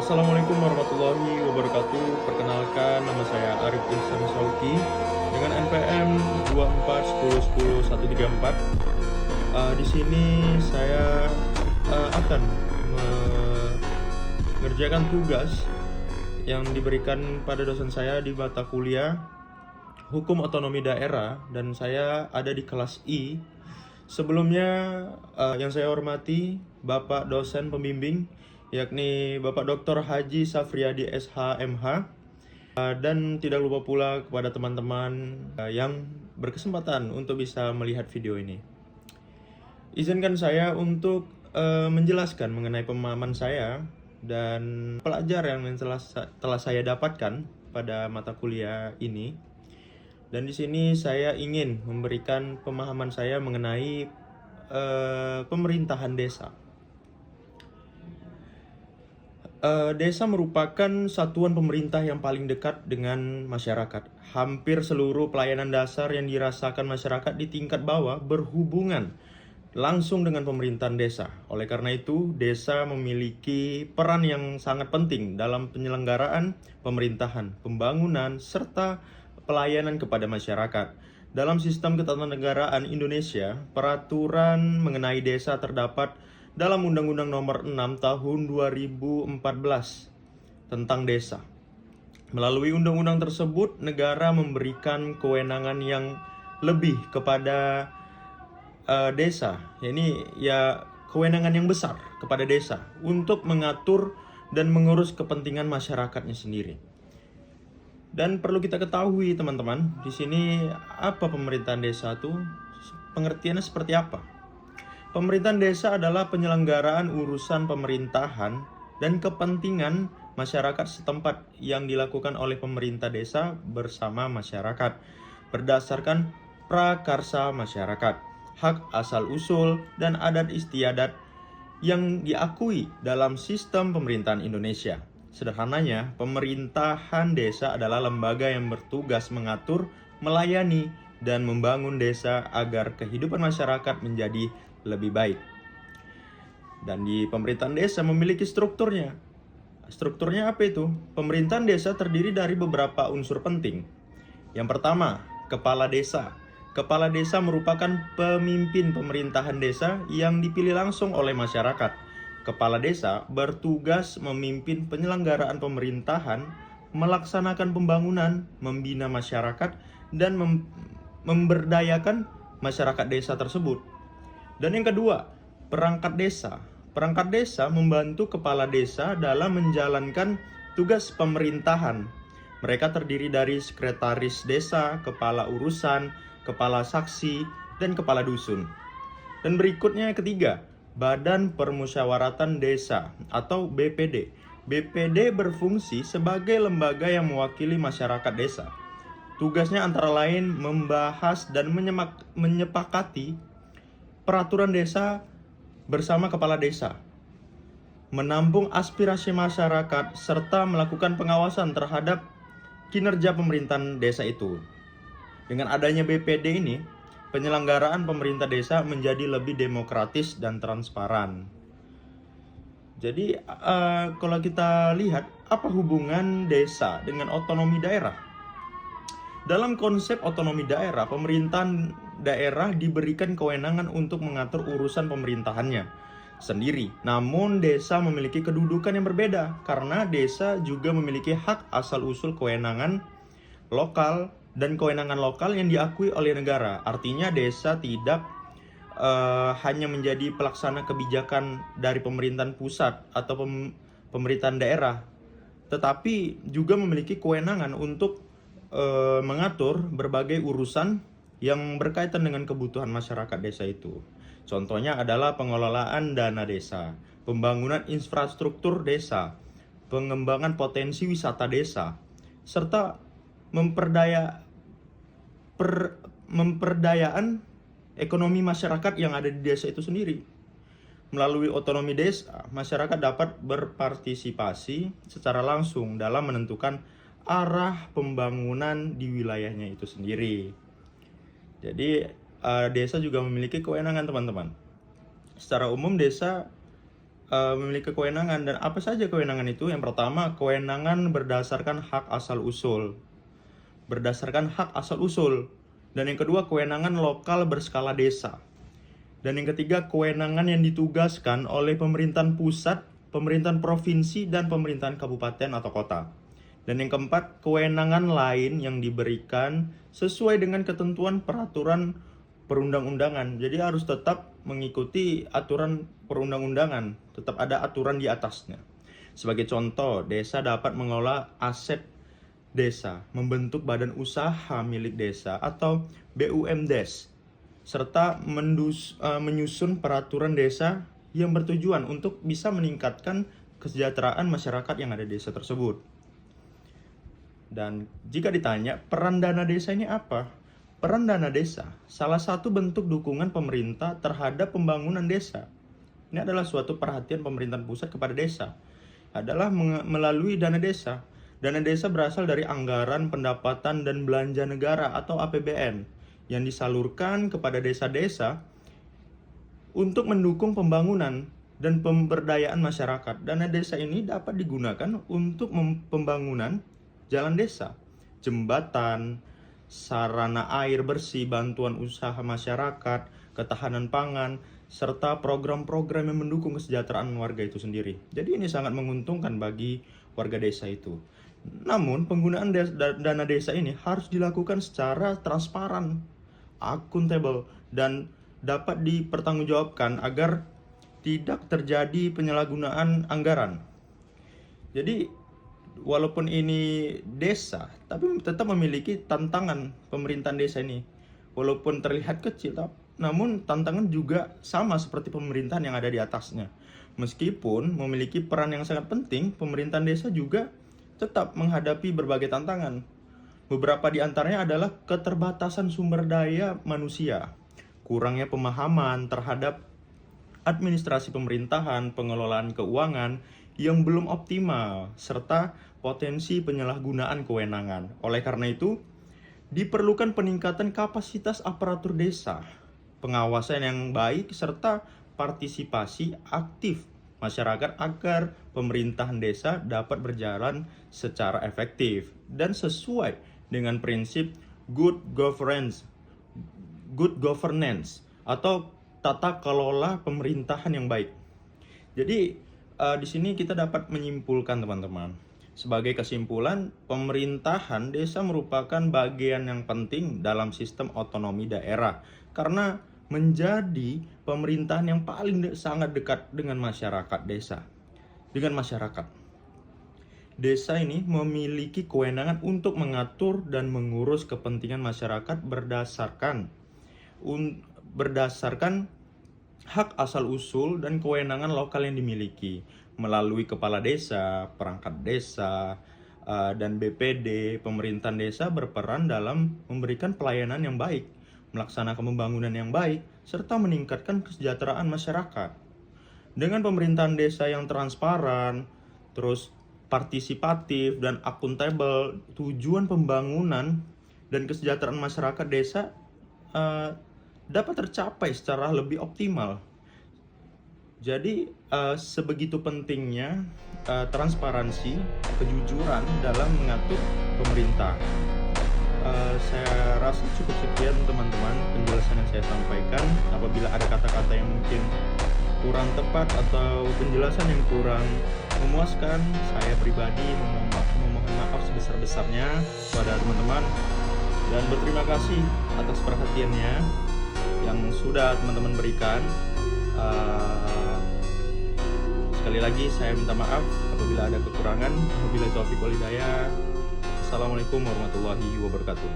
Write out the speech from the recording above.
Assalamualaikum warahmatullahi wabarakatuh. Perkenalkan, nama saya Arif Ihsan Sauki dengan NPM 2410100134. Di sini saya akan mengerjakan tugas yang diberikan pada dosen saya di mata kuliah Hukum Otonomi Daerah, dan saya ada di kelas I. Sebelumnya yang saya hormati Bapak dosen pembimbing, yakni Bapak Dr. Haji Safriyadi SH.MH, dan tidak lupa pula kepada teman-teman yang berkesempatan untuk bisa melihat video ini. Izinkan saya untuk menjelaskan mengenai pemahaman saya dan pelajaran yang telah saya dapatkan pada mata kuliah ini. Dan di sini saya ingin memberikan pemahaman saya mengenai pemerintahan desa. Desa merupakan satuan pemerintah yang paling dekat dengan masyarakat. Hampir seluruh pelayanan dasar yang dirasakan masyarakat di tingkat bawah berhubungan langsung dengan pemerintahan desa. Oleh karena itu, desa memiliki peran yang sangat penting dalam penyelenggaraan pemerintahan, pembangunan, serta pelayanan kepada masyarakat. Dalam sistem ketatanegaraan Indonesia, peraturan mengenai desa terdapat dalam Undang-Undang Nomor 6 Tahun 2014 tentang desa. Melalui undang-undang tersebut, negara memberikan kewenangan yang lebih kepada desa. Ini ya kewenangan yang besar kepada desa untuk mengatur dan mengurus kepentingan masyarakatnya sendiri. Dan perlu kita ketahui teman-teman, di sini apa pemerintahan desa itu? Pengertiannya seperti apa? Pemerintahan desa adalah penyelenggaraan urusan pemerintahan dan kepentingan masyarakat setempat yang dilakukan oleh pemerintah desa bersama masyarakat berdasarkan prakarsa masyarakat, hak asal-usul, dan adat istiadat yang diakui dalam sistem pemerintahan Indonesia. Sederhananya, pemerintahan desa adalah lembaga yang bertugas mengatur, melayani, dan membangun desa agar kehidupan masyarakat menjadi lebih baik. Dan di pemerintahan desa memiliki strukturnya. Strukturnya apa itu? Pemerintahan desa terdiri dari beberapa unsur penting. Yang pertama, kepala desa. Kepala desa merupakan pemimpin pemerintahan desa yang dipilih langsung oleh masyarakat. Kepala desa bertugas memimpin penyelenggaraan pemerintahan, melaksanakan pembangunan, membina masyarakat, dan memberdayakan masyarakat desa tersebut. Dan yang kedua, perangkat desa. Perangkat desa membantu kepala desa dalam menjalankan tugas pemerintahan. Mereka terdiri dari sekretaris desa, kepala urusan, kepala saksi, dan kepala dusun. Dan berikutnya yang ketiga, Badan Permusyawaratan Desa atau BPD. BPD berfungsi sebagai lembaga yang mewakili masyarakat desa. Tugasnya antara lain membahas dan menyepakati peraturan desa bersama kepala desa, menampung aspirasi masyarakat, serta melakukan pengawasan terhadap kinerja pemerintahan desa itu. Dengan adanya BPD ini, penyelenggaraan pemerintah desa menjadi lebih demokratis dan transparan. Jadi kalau kita lihat apa hubungan desa dengan otonomi daerah? Dalam konsep otonomi daerah, pemerintahan daerah diberikan kewenangan untuk mengatur urusan pemerintahannya sendiri. Namun desa memiliki kedudukan yang berbeda karena desa juga memiliki hak asal-usul kewenangan lokal dan kewenangan lokal yang diakui oleh negara. Artinya desa tidak hanya menjadi pelaksana kebijakan dari pemerintahan pusat atau pemerintahan daerah, tetapi juga memiliki kewenangan untuk mengatur berbagai urusan yang berkaitan dengan kebutuhan masyarakat desa itu. Contohnya adalah pengelolaan dana desa, pembangunan infrastruktur desa, pengembangan potensi wisata desa, serta memperdayaan ekonomi masyarakat yang ada di desa itu sendiri. Melalui otonomi desa, masyarakat dapat berpartisipasi secara langsung dalam menentukan arah pembangunan di wilayahnya itu sendiri. Jadi desa juga memiliki kewenangan teman-teman. Secara umum desa memiliki kewenangan. Dan apa saja kewenangan itu? Yang pertama, kewenangan berdasarkan hak asal-usul. Berdasarkan hak asal-usul. Dan yang kedua, kewenangan lokal berskala desa. Dan yang ketiga, kewenangan yang ditugaskan oleh pemerintahan pusat, pemerintahan provinsi, dan pemerintahan kabupaten atau kota. Dan yang keempat, kewenangan lain yang diberikan sesuai dengan ketentuan peraturan perundang-undangan. Jadi harus tetap mengikuti aturan perundang-undangan, tetap ada aturan di atasnya. Sebagai contoh, desa dapat mengelola aset desa, membentuk badan usaha milik desa atau BUMDes, serta menyusun peraturan desa yang bertujuan untuk bisa meningkatkan kesejahteraan masyarakat yang ada di desa tersebut. Dan jika ditanya, peran dana desa ini apa? Peran dana desa, salah satu bentuk dukungan pemerintah terhadap pembangunan desa. Ini adalah suatu perhatian pemerintahan pusat kepada desa, adalah melalui dana desa. Dana desa berasal dari anggaran pendapatan dan belanja negara atau APBN yang disalurkan kepada desa-desa untuk mendukung pembangunan dan pemberdayaan masyarakat. Dana desa ini dapat digunakan untuk pembangunan jalan desa, jembatan, sarana air bersih, bantuan usaha masyarakat, ketahanan pangan, serta program-program yang mendukung kesejahteraan warga itu sendiri. Jadi ini sangat menguntungkan bagi warga desa itu. Namun penggunaan dana desa ini harus dilakukan secara transparan, akuntabel, dan dapat dipertanggungjawabkan agar tidak terjadi penyalahgunaan anggaran. Jadi walaupun ini desa, tapi tetap memiliki tantangan pemerintahan desa ini. Walaupun terlihat kecil, namun tantangan juga sama seperti pemerintahan yang ada di atasnya. Meskipun memiliki peran yang sangat penting, pemerintahan desa juga tetap menghadapi berbagai tantangan. Beberapa di antaranya adalah keterbatasan sumber daya manusia, kurangnya pemahaman terhadap administrasi pemerintahan, pengelolaan keuangan yang belum optimal, serta potensi penyalahgunaan kewenangan. Oleh karena itu, diperlukan peningkatan kapasitas aparatur desa, pengawasan yang baik, serta partisipasi aktif masyarakat agar pemerintahan desa dapat berjalan secara efektif dan sesuai dengan prinsip good governance atau tata kelola pemerintahan yang baik. Jadi di sini kita dapat menyimpulkan teman-teman. Sebagai kesimpulan, pemerintahan desa merupakan bagian yang penting dalam sistem otonomi daerah karena menjadi pemerintahan yang paling sangat dekat dengan masyarakat desa. Dengan masyarakat. Desa ini memiliki kewenangan untuk mengatur dan mengurus kepentingan masyarakat berdasarkan hak asal-usul dan kewenangan lokal yang dimiliki melalui kepala desa, perangkat desa, dan BPD. Pemerintahan desa berperan dalam memberikan pelayanan yang baik, melaksanakan pembangunan yang baik, serta meningkatkan kesejahteraan masyarakat. Dengan pemerintahan desa yang transparan, terus partisipatif dan akuntabel, tujuan pembangunan dan kesejahteraan masyarakat desa dapat tercapai secara lebih optimal. Jadi sebegitu pentingnya transparansi, kejujuran dalam mengatur pemerintah. Saya rasa cukup sekian teman-teman penjelasan yang saya sampaikan. Apabila ada kata-kata yang mungkin kurang tepat atau penjelasan yang kurang memuaskan, saya pribadi memohon maaf sebesar-besarnya kepada teman-teman dan berterima kasih atas perhatiannya yang sudah teman-teman berikan. Sekali lagi saya minta maaf apabila ada kekurangan. Wabillahi taufiq wal hidayah. Assalamualaikum warahmatullahi wabarakatuh.